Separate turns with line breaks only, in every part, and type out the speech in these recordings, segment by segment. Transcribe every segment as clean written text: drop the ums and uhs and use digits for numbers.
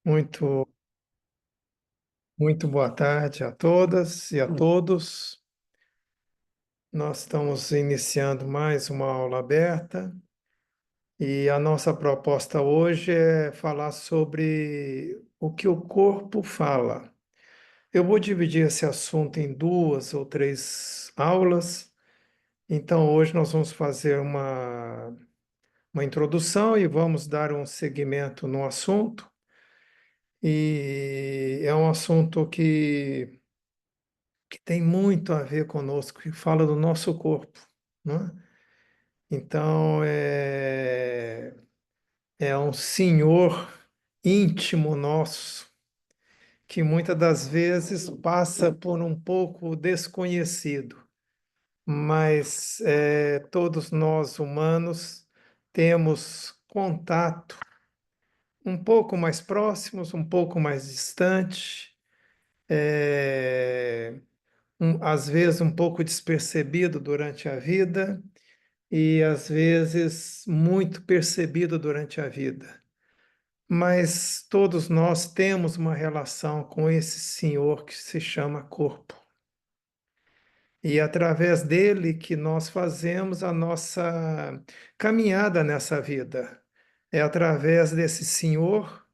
Muito, muito boa tarde a todas e a todos. Nós estamos iniciando mais uma aula aberta e a nossa proposta hoje é falar sobre o que o corpo fala. Eu vou dividir esse assunto em duas ou três aulas. Então, hoje nós vamos fazer uma introdução e vamos dar um segmento no assunto. E é um assunto que tem muito a ver conosco, que fala do nosso corpo, né? Então, é um senhor íntimo nosso, que muitas das vezes passa por um pouco desconhecido, mas todos nós humanos temos contato um pouco mais próximos, um pouco mais distante, às vezes um pouco despercebido durante a vida e às vezes muito percebido durante a vida. Mas todos nós temos uma relação com esse Senhor que se chama corpo. E é através dele que nós fazemos a nossa caminhada nessa vida. É através desse Senhor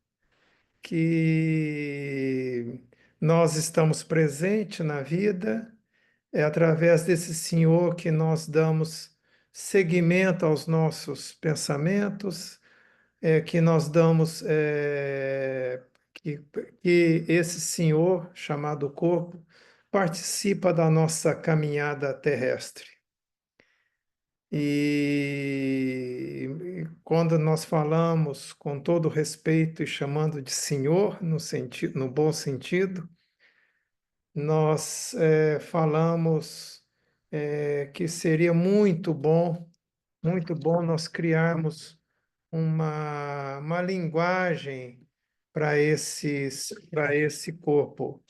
que nós estamos presentes na vida. É através desse Senhor que nós damos seguimento aos nossos pensamentos, que nós damos, que, que esse Senhor, chamado corpo, participa da nossa caminhada terrestre. E quando nós falamos com todo respeito e chamando de Senhor, no sentido, no bom sentido, nós falamos que seria muito bom nós criarmos uma linguagem para esse corpo,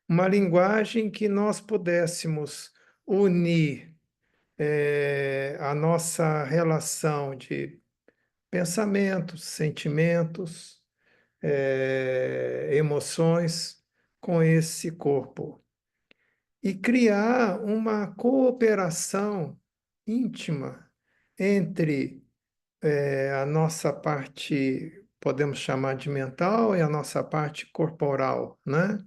uma linguagem que nós pudéssemos unir a nossa relação de pensamentos, sentimentos, emoções com esse corpo e criar uma cooperação íntima entre a nossa parte, podemos chamar de mental, e a nossa parte corporal, né?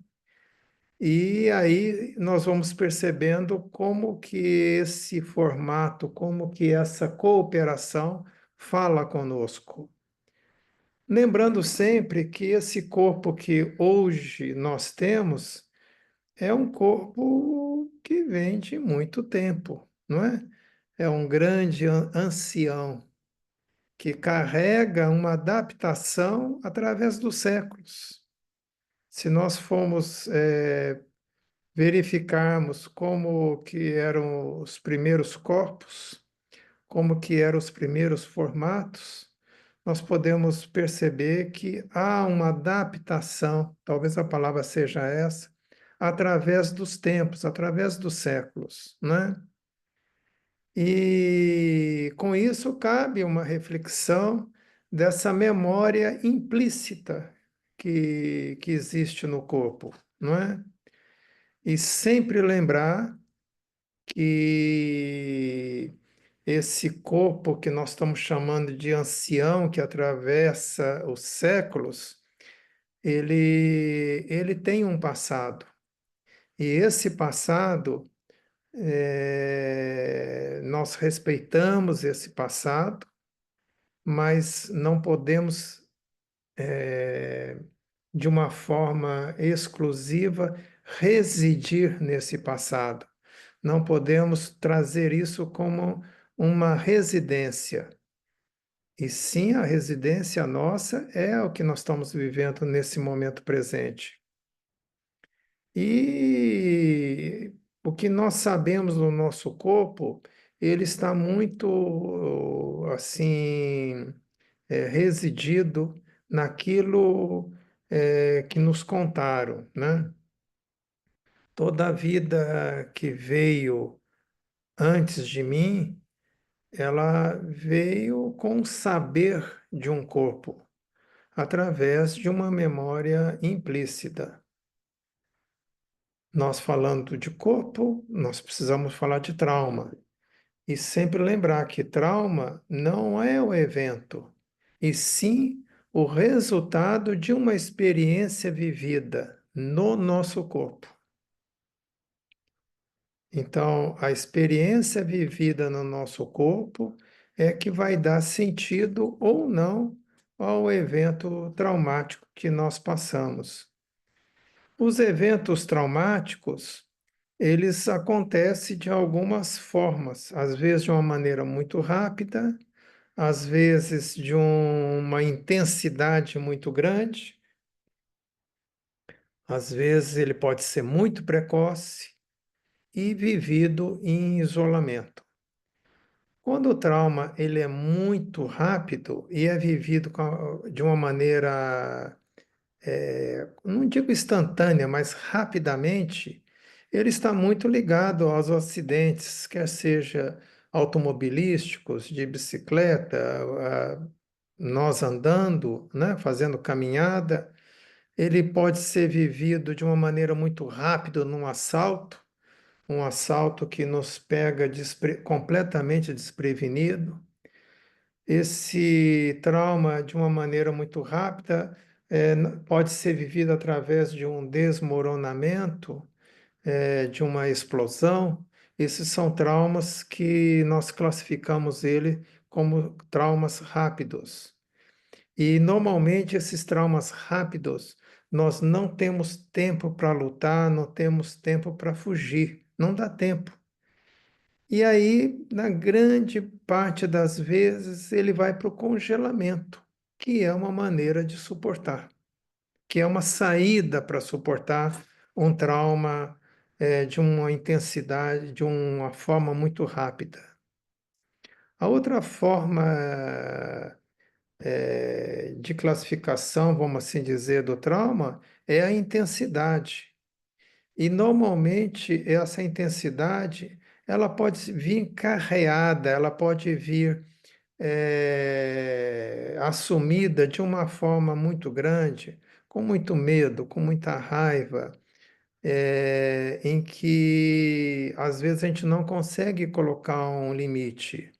E aí nós vamos percebendo como que esse formato, como que essa cooperação fala conosco. Lembrando sempre que esse corpo que hoje nós temos é um corpo que vem de muito tempo, não é? É um grande ancião que carrega uma adaptação através dos séculos. Se nós formos verificarmos como que eram os primeiros corpos, como que eram os primeiros formatos, nós podemos perceber que há uma adaptação, talvez a palavra seja essa, através dos tempos, através dos séculos, né? E com isso cabe uma reflexão dessa memória implícita que existe no corpo, não é? E sempre lembrar que esse corpo que nós estamos chamando de ancião, que atravessa os séculos, ele tem um passado. E esse passado, nós respeitamos esse passado, mas não podemos, de uma forma exclusiva, residir nesse passado. Não podemos trazer isso como uma residência. E sim, a residência nossa é o que nós estamos vivendo nesse momento presente. E o que nós sabemos do nosso corpo, ele está muito, assim, residido naquilo, que nos contaram, né? Toda a vida que veio antes de mim, ela veio com o saber de um corpo. através de uma memória implícita. Nós falando de corpo, nós precisamos falar de trauma. E sempre lembrar que trauma não é o evento, e sim o resultado de uma experiência vivida no nosso corpo. Então, a experiência vivida no nosso corpo é que vai dar sentido ou não ao evento traumático que nós passamos. Os eventos traumáticos, eles acontecem de algumas formas, às vezes de uma maneira muito rápida, às vezes de uma intensidade muito grande, às vezes ele pode ser muito precoce e vivido em isolamento. Quando o trauma ele é muito rápido e é vivido de uma maneira, não digo instantânea, mas rapidamente, ele está muito ligado aos acidentes, quer seja automobilísticos, de bicicleta, nós andando, né, fazendo caminhada. Ele pode ser vivido de uma maneira muito rápida num assalto, um assalto que nos pega completamente desprevenido. Esse trauma, de uma maneira muito rápida, pode ser vivido através de um desmoronamento, de uma explosão. Esses são traumas que nós classificamos ele como traumas rápidos. E normalmente esses traumas rápidos, nós não temos tempo para lutar, não temos tempo para fugir, não dá tempo. E aí, na grande parte das vezes, ele vai para o congelamento, que é uma maneira de suportar, que é uma saída para suportar um trauma de uma intensidade, de uma forma muito rápida. A outra forma de classificação, vamos assim dizer, do trauma é a intensidade. E normalmente essa intensidade ela pode vir carreada, ela pode vir assumida de uma forma muito grande, com muito medo, com muita raiva, em que às vezes a gente não consegue colocar um limite.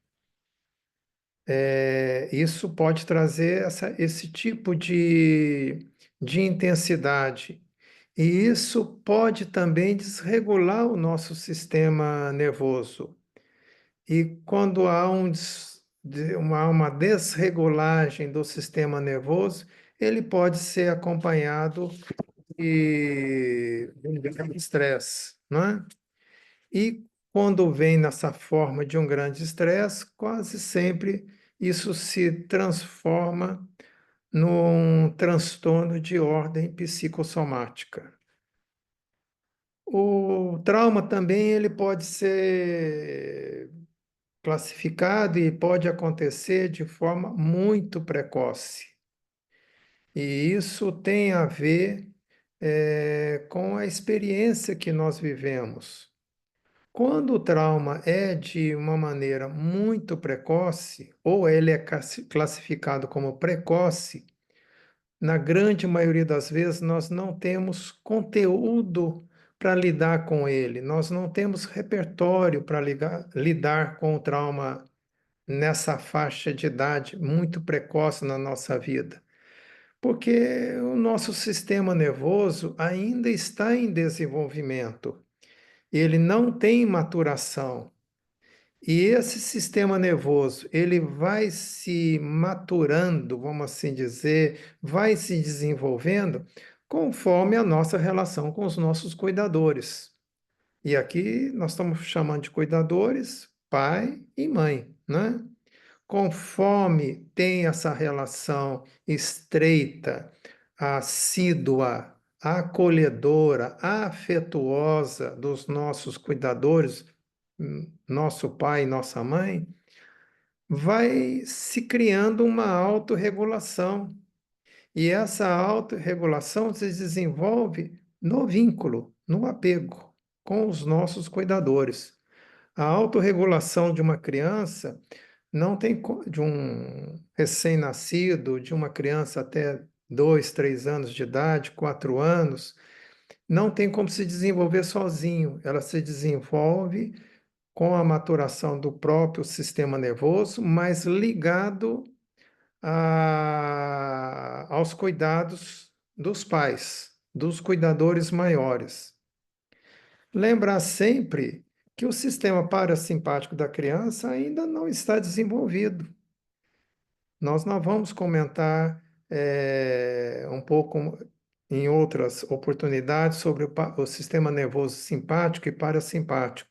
Isso pode trazer esse tipo de intensidade. E isso pode também desregular o nosso sistema nervoso. E quando há uma desregulagem do sistema nervoso, ele pode ser acompanhado de um grande estresse, não é? E quando vem nessa forma de um grande estresse, quase sempre isso se transforma num transtorno de ordem psicossomática. O trauma também ele pode ser classificado e pode acontecer de forma muito precoce. E isso tem a ver, com a experiência que nós vivemos. Quando o trauma é de uma maneira muito precoce, ou ele é classificado como precoce, na grande maioria das vezes nós não temos conteúdo para lidar com ele, nós não temos repertório para lidar com o trauma nessa faixa de idade muito precoce na nossa vida. Porque o nosso sistema nervoso ainda está em desenvolvimento, ele não tem maturação. E esse sistema nervoso, ele vai se maturando, vamos assim dizer, vai se desenvolvendo conforme a nossa relação com os nossos cuidadores. E aqui nós estamos chamando de cuidadores, pai e mãe, né? Conforme tem essa relação estreita, assídua, acolhedora, afetuosa dos nossos cuidadores, nosso pai e nossa mãe, vai se criando uma autorregulação. E essa autorregulação se desenvolve no vínculo, no apego com os nossos cuidadores. A autorregulação de uma criança não tem de um recém-nascido, de uma criança até 2, 3 anos de idade, 4 anos, não tem como se desenvolver sozinho. Ela se desenvolve com a maturação do próprio sistema nervoso, mas ligado aos cuidados dos pais, dos cuidadores maiores. Lembrar sempre que o sistema parasimpático da criança ainda não está desenvolvido. Nós não vamos comentar um pouco em outras oportunidades sobre o sistema nervoso simpático e parasimpático.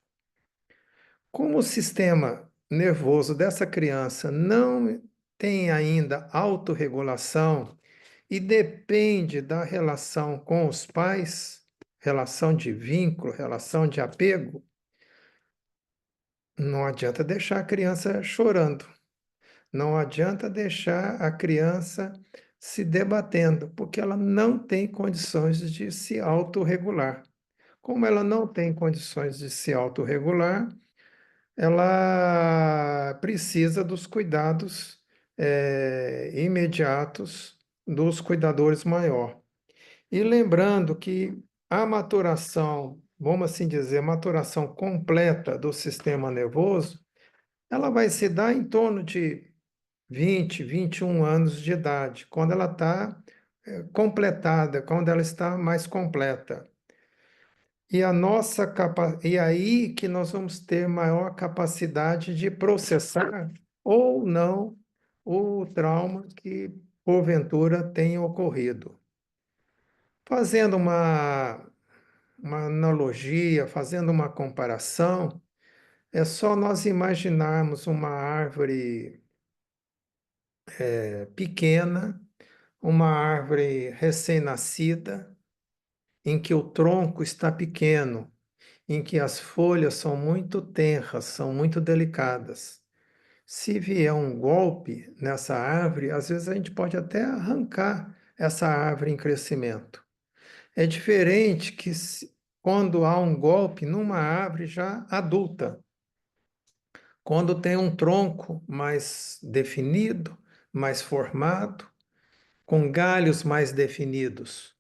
Como o sistema nervoso dessa criança não tem ainda autorregulação e depende da relação com os pais, relação de vínculo, relação de apego, não adianta deixar a criança chorando. Não adianta deixar a criança se debatendo, porque ela não tem condições de se autorregular. Como ela não tem condições de se autorregular, ela precisa dos cuidados imediatos dos cuidadores maior. E lembrando que a maturação, vamos assim dizer, a maturação completa do sistema nervoso, ela vai se dar em torno de 20, 21 anos de idade, quando ela está completada, quando ela está mais completa. E aí que nós vamos ter maior capacidade de processar ou não o trauma que porventura tenha ocorrido. Fazendo uma analogia, fazendo uma comparação, é só nós imaginarmos uma árvore pequena, uma árvore recém-nascida, em que o tronco está pequeno, em que as folhas são muito tenras, são muito delicadas. Se vier um golpe nessa árvore, às vezes a gente pode até arrancar essa árvore em crescimento. É diferente que quando há um golpe numa árvore já adulta, quando tem um tronco mais definido, mais formado, com galhos mais definidos.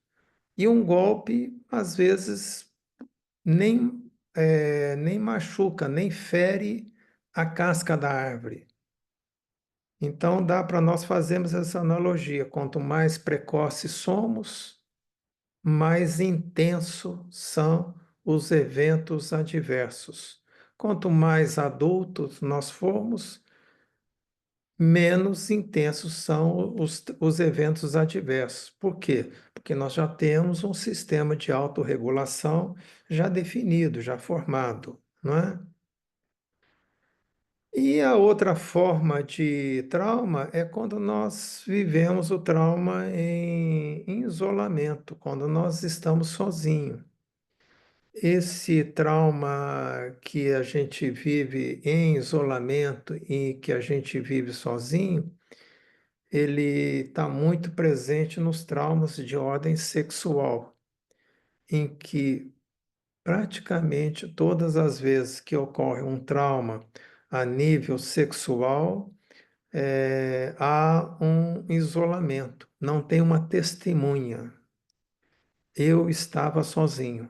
E um golpe, às vezes, nem machuca, nem fere a casca da árvore. Então, dá para nós fazermos essa analogia. Quanto mais precoces somos, mais intensos são os eventos adversos. Quanto mais adultos nós formos, menos intensos são os eventos adversos. Por quê? Porque nós já temos um sistema de autorregulação já definido, já formado, não é? E a outra forma de trauma é quando nós vivemos o trauma em isolamento, quando nós estamos sozinhos. Esse trauma que a gente vive em isolamento e que a gente vive sozinho, ele está muito presente nos traumas de ordem sexual, em que praticamente todas as vezes que ocorre um trauma a nível sexual, há um isolamento, não tem uma testemunha. Eu estava sozinho,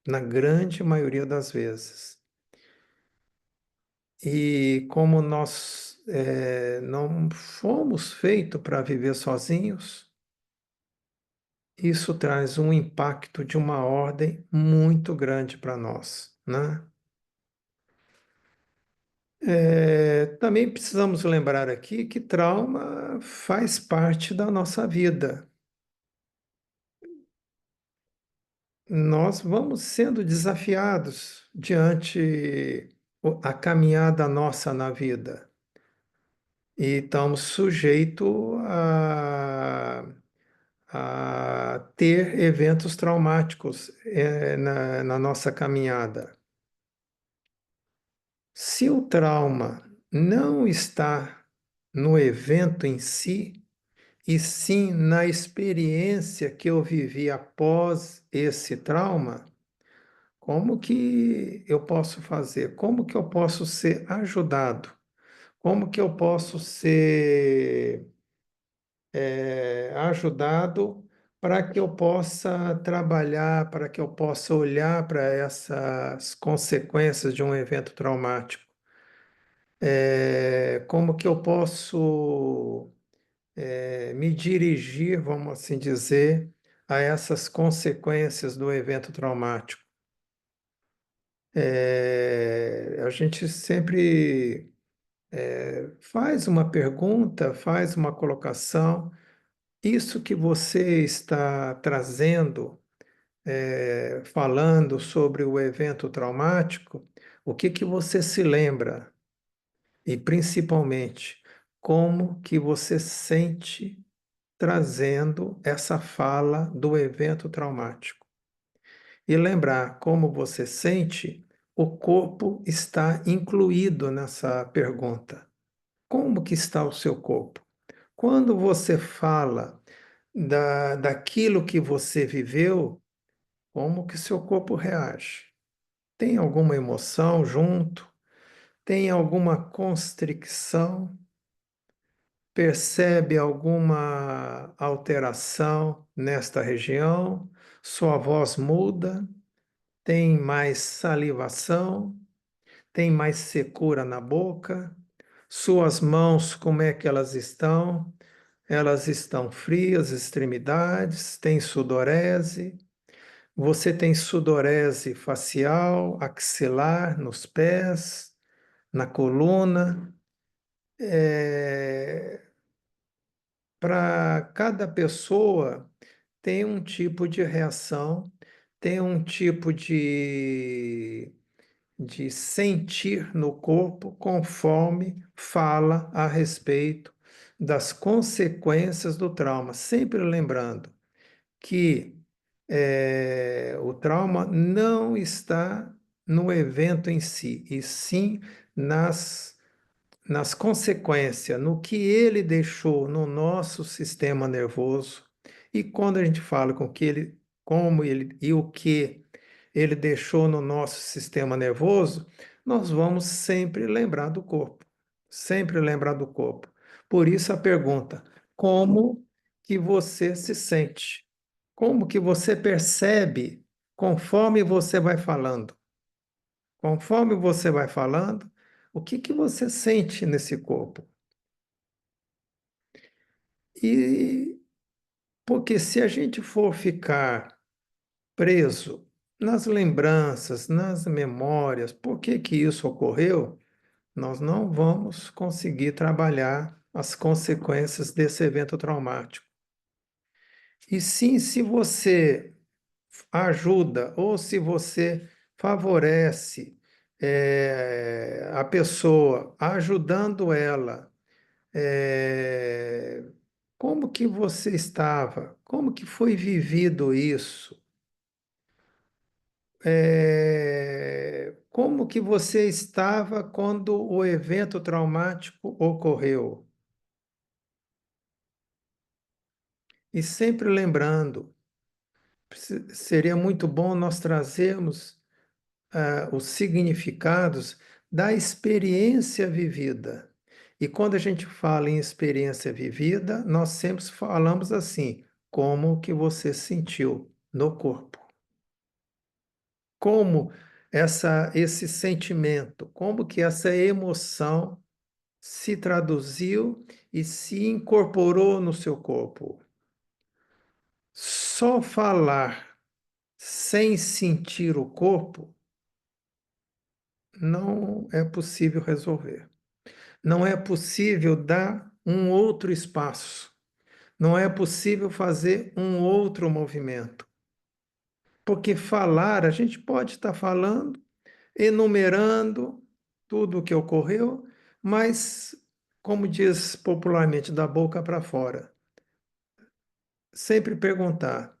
na grande maioria das vezes. E como nós não fomos feitos para viver sozinhos, isso traz um impacto de uma ordem muito grande para nós, né? Também precisamos lembrar aqui que trauma faz parte da nossa vida. Nós vamos sendo desafiados diante a caminhada nossa na vida e estamos sujeitos a ter eventos traumáticos na nossa caminhada. Se o trauma não está no evento em si, e sim na experiência que eu vivi após esse trauma, como que eu posso fazer? Como que eu posso ser ajudado? Como que eu posso ser ajudado para que eu possa trabalhar, para que eu possa olhar para essas consequências de um evento traumático. Como que eu posso me dirigir, vamos assim dizer, a essas consequências do evento traumático. A gente sempre faz uma pergunta, faz uma colocação. Isso que você está trazendo, falando sobre o evento traumático, o que que você se lembra? E principalmente, como que você sente trazendo essa fala do evento traumático? E lembrar como você sente, o corpo está incluído nessa pergunta. Como que está o seu corpo? Quando você fala daquilo que você viveu, como que seu corpo reage? Tem alguma emoção junto? Tem alguma constricção? Percebe alguma alteração nesta região? Sua voz muda? Tem mais salivação? Tem mais secura na boca? Suas mãos, como é que elas estão? Elas estão frias, extremidades, tem sudorese. Você tem sudorese facial, axilar, nos pés, na coluna. Para cada pessoa tem um tipo de reação, tem um tipo de sentir no corpo conforme fala a respeito das consequências do trauma. Sempre lembrando que o trauma não está no evento em si, e sim nas consequências, no que ele deixou no nosso sistema nervoso. E quando a gente fala com que ele, como ele e o que ele deixou no nosso sistema nervoso, nós vamos sempre lembrar do corpo, sempre lembrar do corpo. Por isso a pergunta: como que você se sente? Como que você percebe conforme você vai falando? Conforme você vai falando, o que que você sente nesse corpo? E porque se a gente for ficar preso nas lembranças, nas memórias, por que que isso ocorreu, nós não vamos conseguir trabalhar as consequências desse evento traumático. E sim, se você ajuda ou se você favorece a pessoa, ajudando ela, é, como que você estava? Como que foi vivido isso? Como que você estava quando o evento traumático ocorreu? E sempre lembrando, seria muito bom nós trazermos os significados da experiência vivida. E quando a gente fala em experiência vivida, nós sempre falamos assim, como que você sentiu no corpo? Como esse sentimento, como que essa emoção se traduziu e se incorporou no seu corpo? Só falar sem sentir o corpo não é possível resolver. Não é possível dar um outro espaço. Não é possível fazer um outro movimento. Porque falar, a gente pode estar falando, enumerando tudo o que ocorreu, mas, como diz popularmente, da boca para fora. Sempre perguntar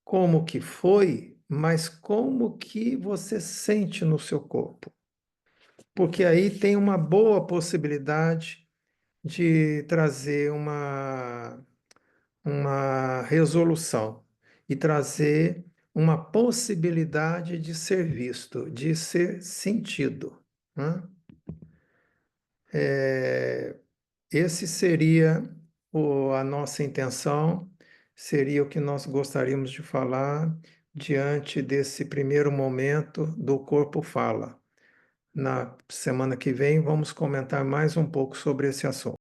como que foi, mas como que você sente no seu corpo. Porque aí tem uma boa possibilidade de trazer uma resolução e trazer uma possibilidade de ser visto, de ser sentido, né? Esse seria a nossa intenção, seria o que nós gostaríamos de falar diante desse primeiro momento do Corpo Fala. Na semana que vem, vamos comentar mais um pouco sobre esse assunto.